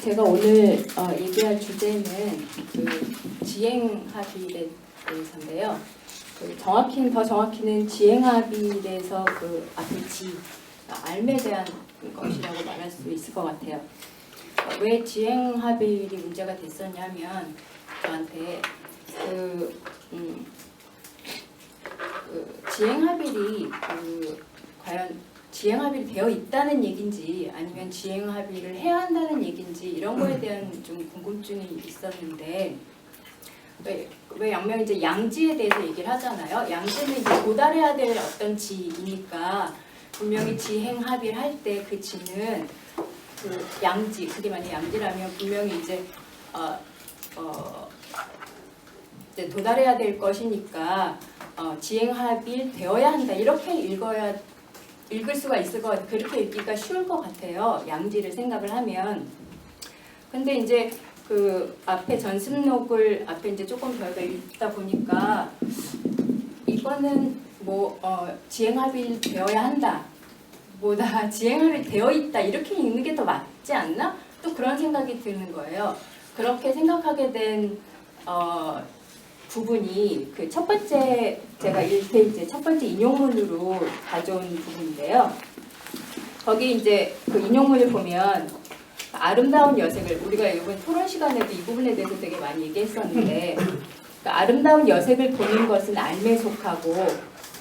제가 오늘 얘기할 주제는 그 지행합의에 대해서인데요. 더 정확히는 지행합의에 대해서 그 앞에 알에 대한 것이라고 말할 수 있을 것 같아요. 왜 지행합의이 문제가 됐었냐면 저한테 지행합의이 과연 지행합의를 되어 있다는 얘기인지 아니면 지행합의를 해야 한다는 얘기인지 이런 거에 대한 좀 궁금증이 있었는데 왜 양명 이제 양지에 대해서 얘기를 하잖아요. 양지는 이제 도달해야 될 어떤 지이니까 분명히 지행합의를 할 때 그 지는 그 양지, 그게 만약 양지라면 분명히 이제 이제 도달해야 될 것이니까 지행합의 되어야 한다 이렇게 읽을 수가 있을 것 같아요. 그렇게 읽기가 쉬울 것 같아요. 양지를 생각을 하면. 근데 이제 그 앞에 전습록을 앞에 이제 조금 더 읽다 보니까 이거는 뭐 지행합의 되어야 한다 보다 지행합의 되어 있다 이렇게 읽는 게 더 맞지 않나? 또 그런 생각이 드는 거예요. 그렇게 생각하게 된 부분이 그 첫 번째 제가 1페이지 첫 번째 인용문으로 가져온 부분인데요. 거기 이제 그 인용문을 보면 아름다운 여색을 우리가 이번 토론 시간에도 이 부분에 대해서 되게 많이 얘기했었는데 아름다운 여색을 보는 것은 알매에 속하고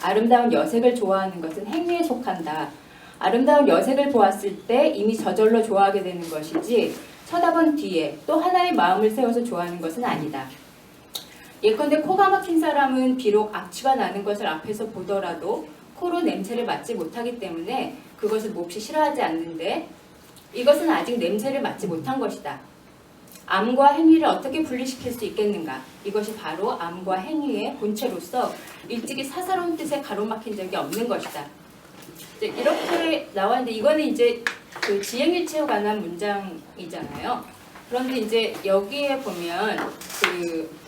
아름다운 여색을 좋아하는 것은 행위에 속한다. 아름다운 여색을 보았을 때 이미 저절로 좋아하게 되는 것이지 쳐다본 뒤에 또 하나의 마음을 세워서 좋아하는 것은 아니다. 예컨대 코가 막힌 사람은 비록 악취가 나는 것을 앞에서 보더라도 코로 냄새를 맡지 못하기 때문에 그것을 몹시 싫어하지 않는데 이것은 아직 냄새를 맡지 못한 것이다. 암과 행위를 어떻게 분리시킬 수 있겠는가? 이것이 바로 암과 행위의 본체로서 일찍이 사사로운 뜻에 가로막힌 적이 없는 것이다. 이렇게 나왔는데 이거는 이제 그 지행일체에 관한 문장이잖아요. 그런데 이제 여기에 보면 그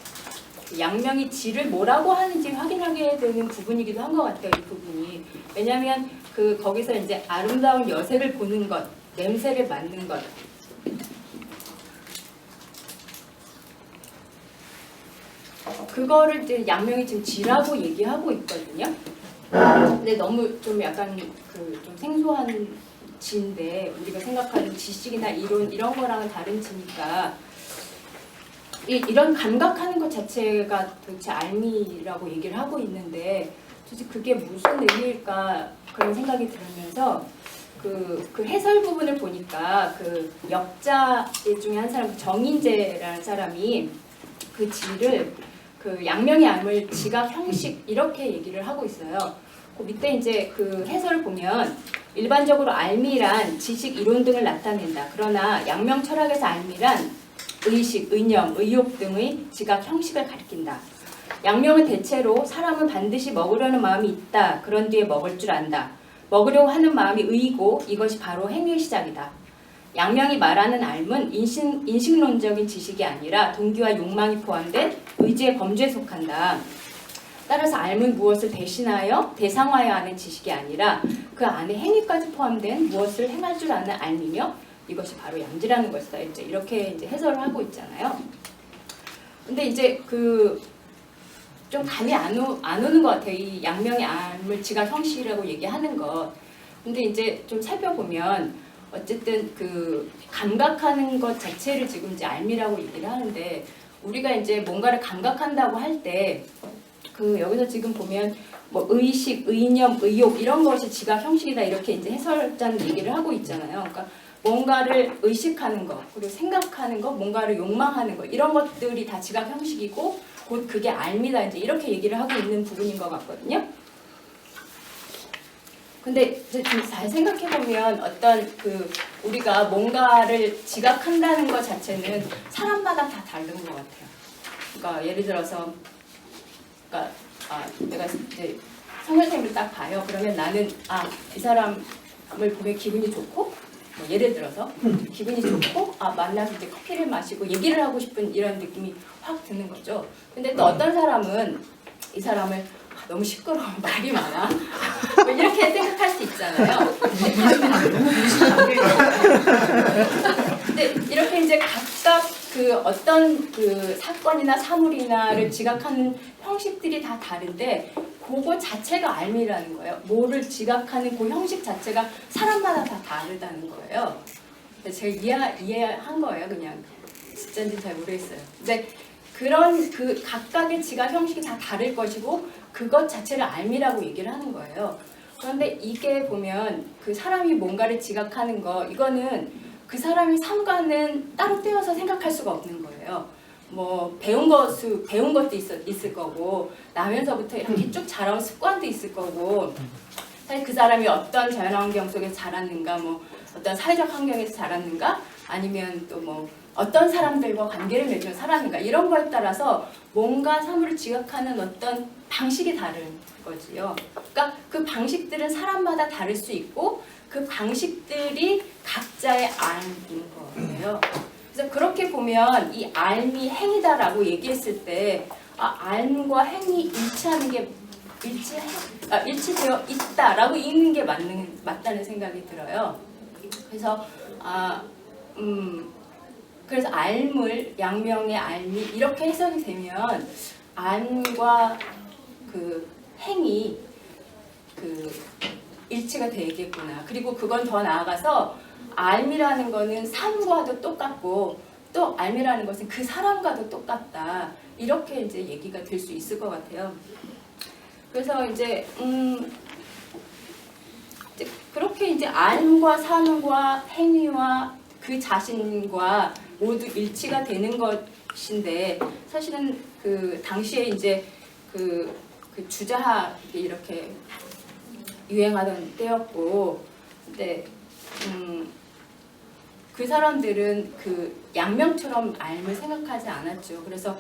양명이 지를 뭐라고 하는지 확인하게 되는 부분이기도 한 것 같아요. 이 부분이. 왜냐하면 그 거기서 이제 아름다운 여색을 보는 것, 냄새를 맡는 것. 그거를 이제 양명이 지금 지라고 얘기하고 있거든요. 근데 너무 좀 약간 그 좀 생소한 지인데 우리가 생각하는 지식이나 이론 이런 거랑은 다른 지니까 이런 감각하는 것 자체가 도대체 알미라고 얘기를 하고 있는데 도대체 그게 무슨 의미일까 그런 생각이 들면서 그 해설 부분을 보니까 그 역자 중에 한 사람 정인재라는 사람이 그 지를 그 양명의 암을 지각 형식 이렇게 얘기를 하고 있어요. 그 밑에 이제 그 해설을 보면 일반적으로 알미란 지식, 이론 등을 나타낸다. 그러나 양명 철학에서 알미란 의식, 의념, 의욕 등의 지각 형식을 가리킨다. 양명은 대체로 사람은 반드시 먹으려는 마음이 있다. 그런 뒤에 먹을 줄 안다. 먹으려고 하는 마음이 의이고 이것이 바로 행위의 시작이다. 양명이 말하는 알은 인식론적인 지식이 아니라 동기와 욕망이 포함된 의지의 범주에 속한다. 따라서 알은 무엇을 대신하여 대상화해야 하는 지식이 아니라 그 안에 행위까지 포함된 무엇을 행할 줄 아는 알이며 이것이 바로 양지라는 것이다. 이제 이렇게 이제 해설을 하고 있잖아요. 근데 이제 그 좀 감이 안 오는 것 같아요. 이 양명의 암을 지각 형식이라고 얘기하는 것. 근데 이제 좀 살펴보면 어쨌든 그 감각하는 것 자체를 지금 이제 알미라고 얘기를 하는데 우리가 이제 뭔가를 감각한다고 할 때 그 여기서 지금 보면 뭐 의식, 의념, 의욕 이런 것이 지각 형식이다 이렇게 이제 해설자는 얘기를 하고 있잖아요. 그러니까 뭔가를 의식하는 것, 그리고 생각하는 것, 뭔가를 욕망하는 것 이런 것들이 다 지각 형식이고 곧 그게 알미다 이제 이렇게 얘기를 하고 있는 부분인 것 같거든요. 근데 이제 좀 잘 생각해 보면 어떤 그 우리가 뭔가를 지각한다는 것 자체는 사람마다 다 다른 것 같아요. 그러니까 예를 들어서, 그러니까 내가 이제 성 선생님을 딱 봐요. 그러면 나는 이 사람을 보면 기분이 좋고, 뭐 예를 들어서 기분이 좋고, 만나서 이제 커피를 마시고 얘기를 하고 싶은 이런 느낌이 확 드는 거죠. 근데 또 어떤 사람은 이 사람을 너무 시끄러워, 말이 많아. 뭐 이렇게 생각할 수 있잖아요. 근데 이렇게 이제 각각 그 어떤 그 사건이나 사물이나를 지각하는 형식들이 다 다른데 그거 자체가 알미라는 거예요. 뭐를 지각하는 그 형식 자체가 사람마다 다 다르다는 거예요. 제가 이해한 거예요. 그냥 진짜인지 잘 모르겠어요. 이제 그런 그 각각의 지각 형식이 다 다를 것이고 그것 자체를 알미라고 얘기를 하는 거예요. 그런데 이게 보면 그 사람이 뭔가를 지각하는 거 이거는 그 사람의 삶과는 따로 떼어서 생각할 수가 없는 거예요. 뭐 배운 것도 있을 거고 나면서부터 이렇게 쭉 자라온 습관도 있을 거고 사실 그 사람이 어떤 자연환경 속에서 자랐는가 뭐 어떤 사회적 환경에서 자랐는가 아니면 또 뭐 어떤 사람들과 관계를 맺으며 살았는가 이런 거에 따라서 뭔가 사물을 지각하는 어떤 방식이 다른 거지요. 그러니까 그 방식들은 사람마다 다를 수 있고 그 방식들이 각자의 알인 거예요. 그래서 그렇게 보면 이 알미 행위다라고 얘기했을 때 알과 행위 일치하는 게 일치되어 있다라고 읽는 게 맞다는 생각이 들어요. 그래서 그래서 알물, 양명의 알미 이렇게 해석이 되면 알과 그 행이 그 일치가 되겠구나. 그리고 그건 더 나아가서 알미라는 거는 삶과도 똑같고 또 알미라는 것은 그 사람과도 똑같다. 이렇게 이제 얘기가 될 수 있을 것 같아요. 그래서 이제 그렇게 이제 삶과 삶과 행위와 그 자신과 모두 일치가 되는 것인데 사실은 그 당시에 이제 그 주자학이 이렇게 유행하던 때였고, 근데 그 사람들은 그 양명처럼 알을 생각하지 않았죠. 그래서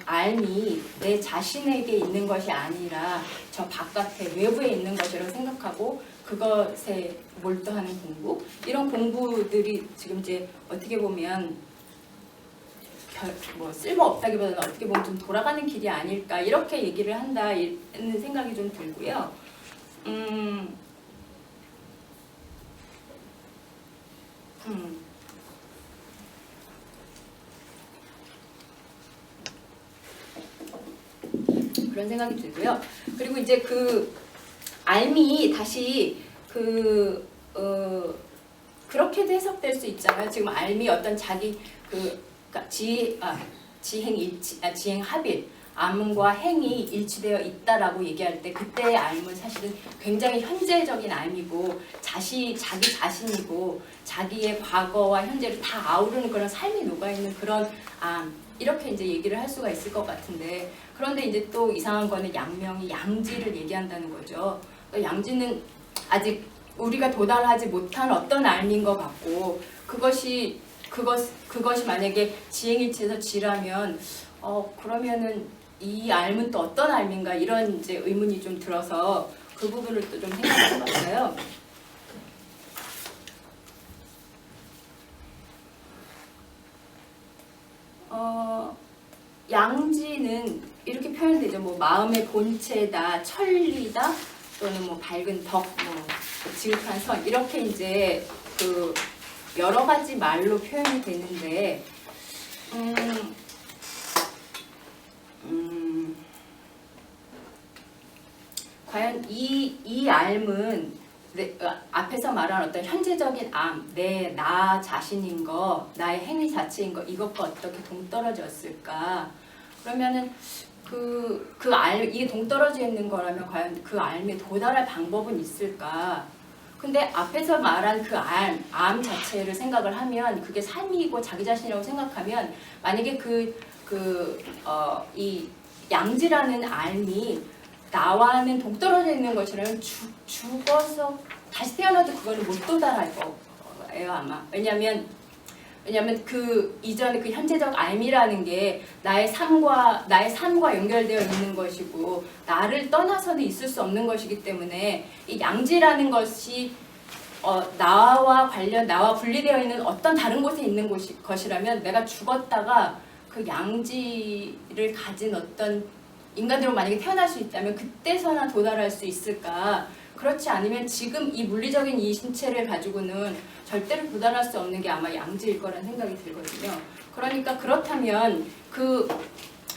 알이 내 자신에게 있는 것이 아니라 저 바깥에 외부에 있는 것이라고 생각하고 그것에 몰두하는 공부 이런 공부들이 지금 이제 어떻게 보면 뭐 쓸모없다기보다는 어떻게 보면 좀 돌아가는 길이 아닐까 이렇게 얘기를 한다는 생각이 좀 들고요. 그런 생각이 들고요. 그리고 이제 그 알미 다시 그렇게도 해석될 수 있잖아요. 지금 알미 어떤 자기 그러니까 지행 일치, 지행 합일, 암과 행이 일치되어 있다라고 얘기할 때 그때의 암은 사실은 굉장히 현재적인 암이고 자기 자신이고 자기의 과거와 현재를 다 아우르는 그런 삶이 녹아있는 그런 암 이렇게 이제 얘기를 할 수가 있을 것 같은데 그런데 이제 또 이상한 거는 양명이 양지를 얘기한다는 거죠. 양지는 아직 우리가 도달하지 못한 어떤 알미인 것 같고 그것이 만약에 지행일치에서 지라면 그러면은 이 알은 또 어떤 알미인가 이런 이제 의문이 좀 들어서 그 부분을 또 좀 생각해봤어요. 양지는 이렇게 표현되죠. 뭐 마음의 본체다, 천리다, 또는 뭐 밝은 덕, 뭐 지극한 선 이렇게 이제 그 여러 가지 말로 표현이 되는데 과연 이 알은 앞에서 말한 어떤 현재적인 나 자신인 거, 나의 행위 자체인 거 이것과 어떻게 동떨어졌을까? 그러면은 이게 동떨어져 있는 거라면 과연 그 알에 도달할 방법은 있을까? 근데 앞에서 말한 그 암 자체를 생각을 하면 그게 삶이고 자기 자신이라고 생각하면 만약에 이 양지라는 알이 나와는 동떨어져 있는 것이라면 죽어서 다시 태어나도 그거를 못 도달할 거예요 아마. 왜냐면 그 이전에 그 현재적 알미라는 게 나의 삶과 연결되어 있는 것이고 나를 떠나서는 있을 수 없는 것이기 때문에 이 양지라는 것이 나와 분리되어 있는 어떤 다른 곳에 있는 것이라면 내가 죽었다가 그 양지를 가진 어떤 인간으로 만약에 태어날 수 있다면 그때서나 도달할 수 있을까? 그렇지 않으면 지금 이 물리적인 이 신체를 가지고는 절대로 도달할 수 없는 게 아마 양지일 거란 생각이 들거든요. 그러니까 그렇다면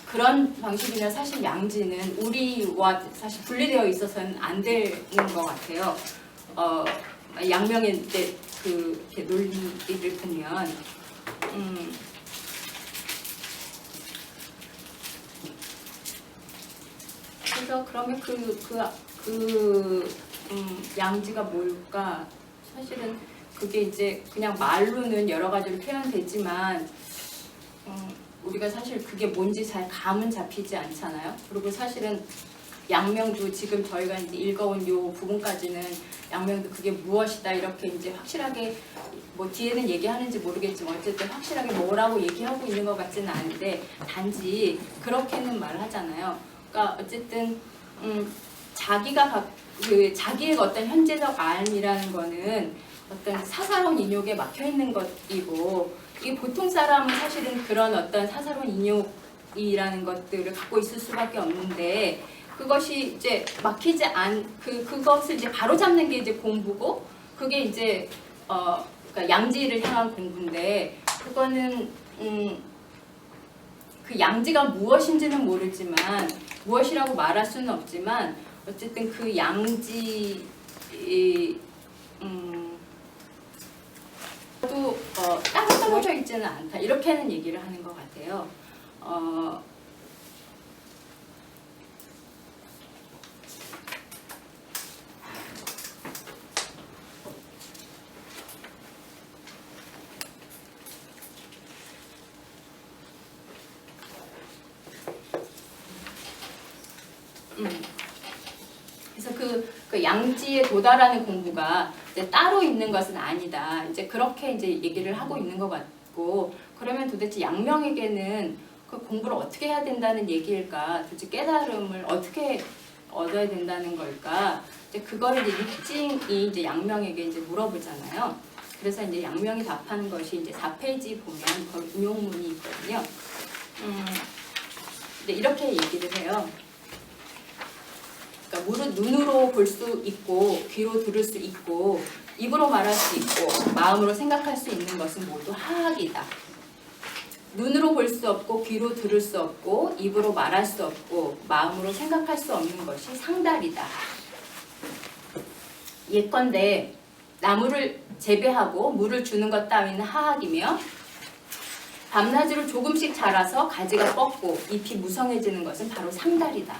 그런 방식이나 사실 양지는 우리와 사실 분리되어 있어서는 안 되는 것 같아요. 양명의 이제 그 논리를 보면 그래서 그러면 양지가 뭘까? 사실은 그게 이제 그냥 말로는 여러 가지로 표현되지만 우리가 사실 그게 뭔지 잘 감은 잡히지 않잖아요. 그리고 사실은 양명도 지금 저희가 이제 읽어온 요 부분까지는 양명도 그게 무엇이다 이렇게 이제 확실하게 뭐 뒤에는 얘기하는지 모르겠지만 어쨌든 확실하게 뭐라고 얘기하고 있는 것 같지는 않은데 단지 그렇게는 말을 하잖아요. 그러니까 어쨌든 자기가 자기의 어떤 현재적 알이라는 거는 어떤 사사로운 인욕에 막혀 있는 것이고 이 보통 사람은 사실은 그런 어떤 사사로운 인욕이라는 것들을 갖고 있을 수밖에 없는데 그것이 이제 막히지 그것을 이제 바로잡는 게 이제 공부고 그게 이제 그러니까 양지를 향한 공부인데 그거는 그 양지가 무엇인지는 모르지만 무엇이라고 말할 수는 없지만 어쨌든 그 양지 또 따로 떨어져 있지는 않다 이렇게는 얘기를 하는 것 같아요. 그래서 그 양지에 도달하는 공부가 이제 따로 있는 것은 아니다. 이제 그렇게 이제 얘기를 하고 있는 것 같고 그러면 도대체 양명에게는 그 공부를 어떻게 해야 된다는 얘기일까? 도대체 깨달음을 어떻게 얻어야 된다는 걸까? 이제 그거를 이제 육징이 이제 양명에게 이제 물어보잖아요. 그래서 이제 양명이 답하는 것이 이제 4페이지 보면 거기 인용문이 있거든요. 이제 이렇게 얘기를 해요. 그러니까 눈으로 볼 수 있고 귀로 들을 수 있고 입으로 말할 수 있고 마음으로 생각할 수 있는 것은 모두 하악이다. 눈으로 볼 수 없고 귀로 들을 수 없고 입으로 말할 수 없고 마음으로 생각할 수 없는 것이 상달이다. 예컨대 나무를 재배하고 물을 주는 것 따위는 하악이며 밤낮으로 조금씩 자라서 가지가 뻗고 잎이 무성해지는 것은 바로 상달이다.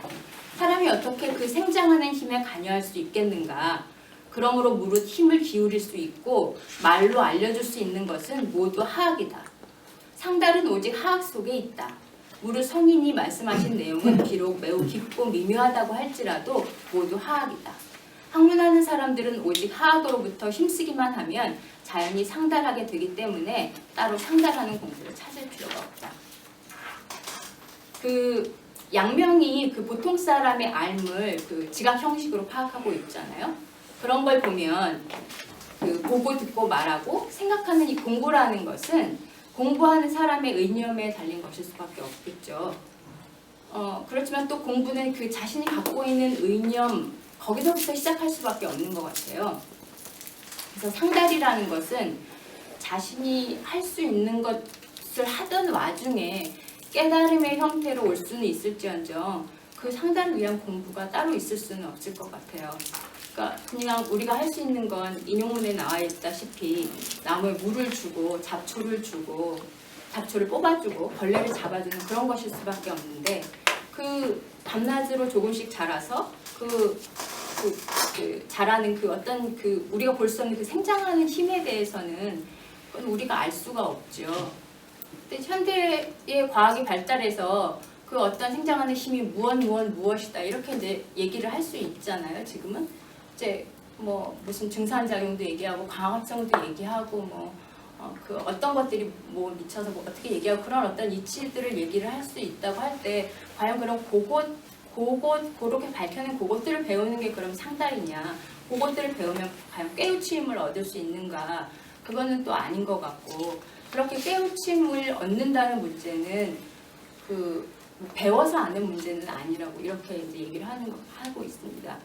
사람이 어떻게 그 생장하는 힘에 관여할 수 있겠는가? 그러므로 무릇 힘을 기울일 수 있고 말로 알려줄 수 있는 것은 모두 하악이다. 상달은 오직 하악 속에 있다. 무릇 성인이 말씀하신 내용은 비록 매우 깊고 미묘하다고 할지라도 모두 하악이다. 학문하는 사람들은 오직 하악으로부터 힘쓰기만 하면 자연히 상달하게 되기 때문에 따로 상달하는 공부를 찾을 필요가 없다. 양명이 그 보통 사람의 알을 그 지각 형식으로 파악하고 있잖아요. 그런 걸 보면 그 보고 듣고 말하고 생각하는 이 공부라는 것은 공부하는 사람의 의념에 달린 것일 수밖에 없겠죠. 그렇지만 또 공부는 그 자신이 갖고 있는 의념 거기서부터 시작할 수밖에 없는 것 같아요. 그래서 상달이라는 것은 자신이 할 수 있는 것을 하던 와중에 깨달음의 형태로 올 수는 있을지언정 그 상달을 위한 공부가 따로 있을 수는 없을 것 같아요. 그러니까 그냥 우리가 할 수 있는 건 인용문에 나와 있다시피 나무에 물을 주고 잡초를 주고 잡초를 뽑아주고 벌레를 잡아주는 그런 것일 수밖에 없는데 그 밤낮으로 조금씩 자라서 자라는 그 어떤 그 우리가 볼 수 없는 그 생장하는 힘에 대해서는 그건 우리가 알 수가 없죠. 근데 현대의 과학이 발달해서 그 어떤 생장하는 힘이 무엇이다 이렇게 이제 얘기를 할 수 있잖아요. 지금은 이제 뭐 무슨 증산작용도 얘기하고 광합성도 얘기하고 그 어떤 것들이 뭐 미쳐서 뭐 어떻게 얘기하고 그런 어떤 이치들을 얘기를 할 수 있다고 할 때 과연 그런 그렇게 밝혀낸 그것들을 배우는 게 그럼 상달이냐? 그것들을 배우면 과연 깨우침을 얻을 수 있는가? 그거는 또 아닌 것 같고 그렇게 깨우침을 얻는다는 문제는 그 배워서 아는 문제는 아니라고 이렇게 이제 얘기를 하고 있습니다.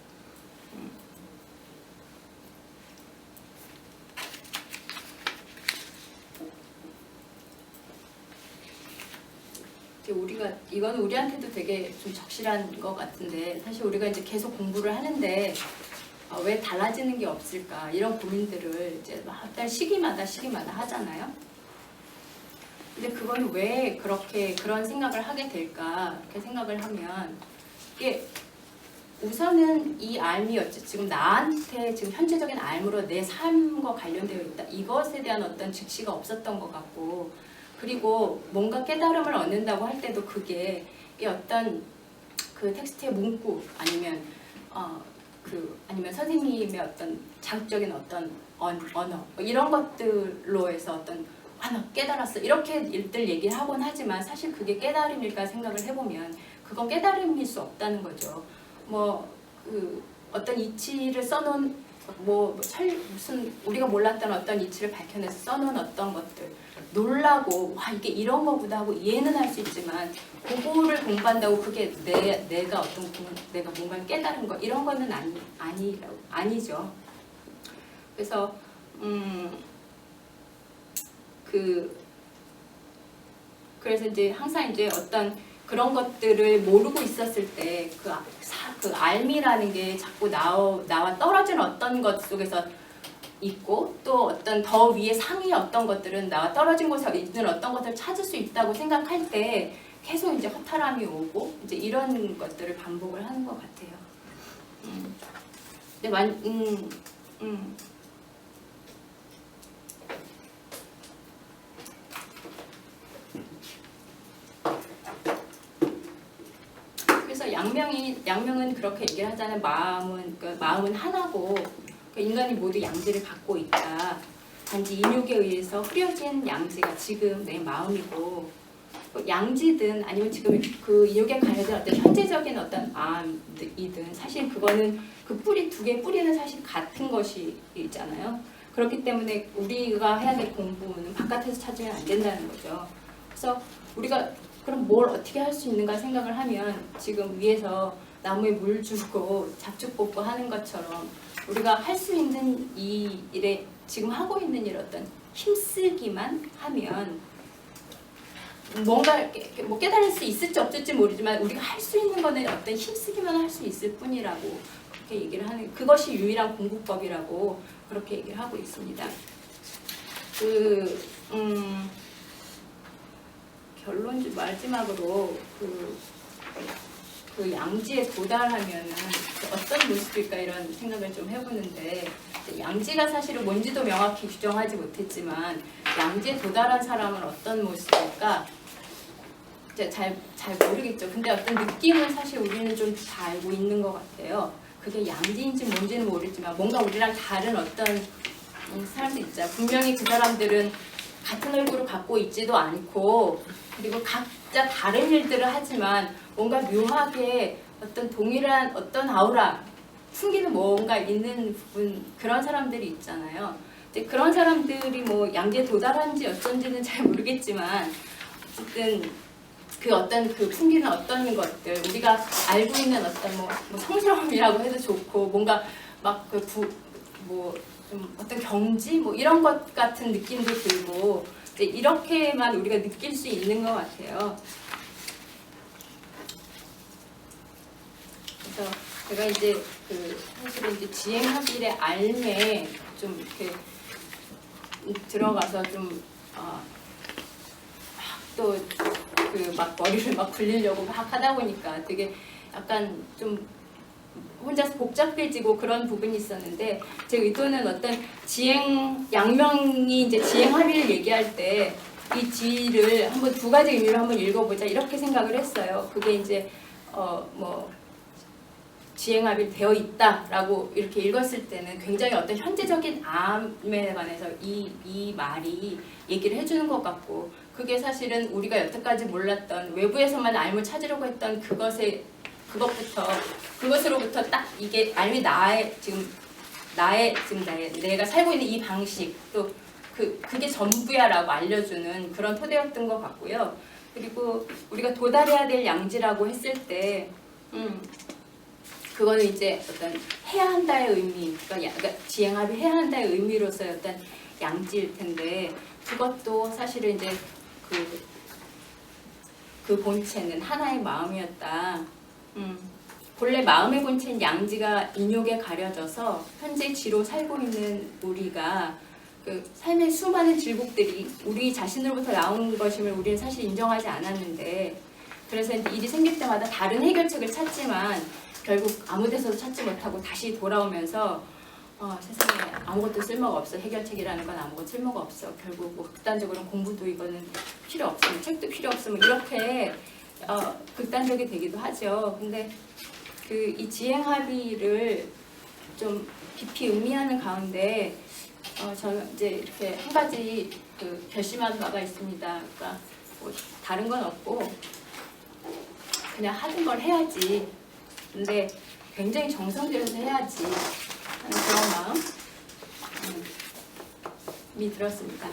우리가 이거는 우리한테도 되게 좀 적실한 것 같은데 사실 우리가 이제 계속 공부를 하는데 왜 달라지는 게 없을까 이런 고민들을 이제 어떤 시기마다 하잖아요. 근데 그건 왜 그렇게 그런 생각을 하게 될까 이렇게 생각을 하면 이게 우선은 이 알미 지금 나한테 지금 현재적인 알무로 내 삶과 관련되어 있다. 이것에 대한 어떤 즉시가 없었던 것 같고 그리고 뭔가 깨달음을 얻는다고 할 때도 그게 이 어떤 그 텍스트의 문구 아니면 아니면 선생님의 어떤 자극적인 어떤 언어 뭐 이런 것들로 해서 어떤 나 깨달았어 이렇게 일들 얘기를 하곤 하지만 사실 그게 깨달음일까 생각을 해보면 그건 깨달음일 수 없다는 거죠. 어떤 이치를 써놓은 무슨 우리가 몰랐던 어떤 이치를 밝혀내서 써놓은 어떤 것들 놀라고 와 이게 이런 거보다 하고 이해는 할 수 있지만 그거를 공부한다고 그게 내가 내가 뭔가 깨달은 거 이런 거는 아니죠. 그래서 그래서 이제 항상 이제 어떤 그런 것들을 모르고 있었을 때 그 알미라는 게 자꾸 나와 떨어진 어떤 것 속에서 있고 또 어떤 더 위에 상위 어떤 것들은 나와 떨어진 곳에 있는 어떤 것들을 찾을 수 있다고 생각할 때 계속 이제 허탈함이 오고 이제 이런 것들을 반복을 하는 것 같아요. 그래서 양명은 그렇게 얘기를 하잖아요. 마음은 하나고 인간이 모두 양지를 갖고 있다. 단지 인욕에 의해서 흐려진 양지가 지금 내 마음이고 양지든 아니면 지금 그 인욕에 관련된 어떤 현재적인 어떤 마음이든 사실 그거는 그 두 개의 뿌리는 사실 같은 것이 있잖아요. 그렇기 때문에 우리가 해야 될 공부는 바깥에서 찾으면 안 된다는 거죠. 그래서 우리가 그럼 뭘 어떻게 할 수 있는가 생각을 하면 지금 위에서 나무에 물 주고 잡초 뽑고 하는 것처럼 우리가 할 수 있는 이 일에 지금 하고 있는 일 어떤 힘쓰기만 하면 뭔가 뭐 깨달을 수 있을지 없을지 모르지만 우리가 할 수 있는 거는 어떤 힘쓰기만 할 수 있을 뿐이라고 그렇게 얘기를 하는 그것이 유일한 공부법이라고 그렇게 얘기를 하고 있습니다. 결론 마지막으로 그 양지에 도달하면은 어떤 모습일까 이런 생각을 좀 해보는데 양지가 사실은 뭔지도 명확히 규정하지 못했지만 양지에 도달한 사람은 어떤 모습일까 잘 모르겠죠. 근데 어떤 느낌은 사실 우리는 좀 다 알고 있는 것 같아요. 그게 양지인지 뭔지는 모르지만 뭔가 우리랑 다른 어떤 사람들 있잖아요. 분명히 그 사람들은 같은 얼굴을 갖고 있지도 않고 그리고 각자 다른 일들을 하지만 뭔가 묘하게 어떤 동일한 어떤 아우라 숨기는 뭔가 있는 부분 그런 사람들이 있잖아요. 근데 그런 사람들이 뭐 양지에 도달한지 어쩐지는 잘 모르겠지만 어쨌든 그 어떤 그 풍기는 어떤 것들 우리가 알고 있는 어떤 뭐 성스러움이라고 해도 좋고 뭔가 막 좀 어떤 경지 뭐 이런 것 같은 느낌도 들고 이제 이렇게만 우리가 느낄 수 있는 것 같아요. 그래서 제가 이제 사실은 이제 지행합일의 알매 좀 이렇게 들어가서 좀 또 막 머리를 막 굴리려고 막 하다 보니까 되게 약간 좀 혼자서 복잡해지고 그런 부분이 있었는데 제 의도는 어떤 양명이 이제 지행합의를 얘기할 때 이 지를 한번 두 가지 의미로 한번 읽어보자 이렇게 생각을 했어요. 그게 이제 지행합의 되어 있다라고 이렇게 읽었을 때는 굉장히 어떤 현재적인 암에 관해서 이 말이 얘기를 해주는 것 같고 그게 사실은 우리가 여태까지 몰랐던 외부에서만 알을 찾으려고 했던 그것으로부터 딱 이게 알미 내가 살고 있는 이 방식 또 그게 전부야라고 알려주는 그런 토대였던 것 같고요. 그리고 우리가 도달해야 될 양지라고 했을 때 그거는 이제 어떤 해야 한다의 의미, 그러니까 지행합의 해야 한다의 의미로서의 어떤 양지일 텐데 그것도 사실은 이제 그 본체는 하나의 마음이었다. 본래 마음의 본체인 양지가 인욕에 가려져서 현재 지로 살고 있는 우리가 그 삶의 수많은 질곡들이 우리 자신으로부터 나온 것임을 우리는 사실 인정하지 않았는데, 그래서 이제 일이 생길 때마다 다른 해결책을 찾지만 결국 아무 데서도 찾지 못하고 다시 돌아오면서 세상에 아무것도 쓸모가 없어. 해결책이라는 건 아무것도 쓸모가 없어. 결국 뭐 극단적으로 공부도 이거는 필요 없으면 책도 필요 없으면 이렇게 극단적이 되기도 하죠. 근데 그 이 지행 합의를 좀 깊이 의미하는 가운데 저는 이제 이렇게 한 가지 그 결심한 바가 있습니다. 그러니까 뭐 다른 건 없고 그냥 하는 걸 해야지. 근데 굉장히 정성 들여서 해야지 하는 그런 마음이 들었습니다.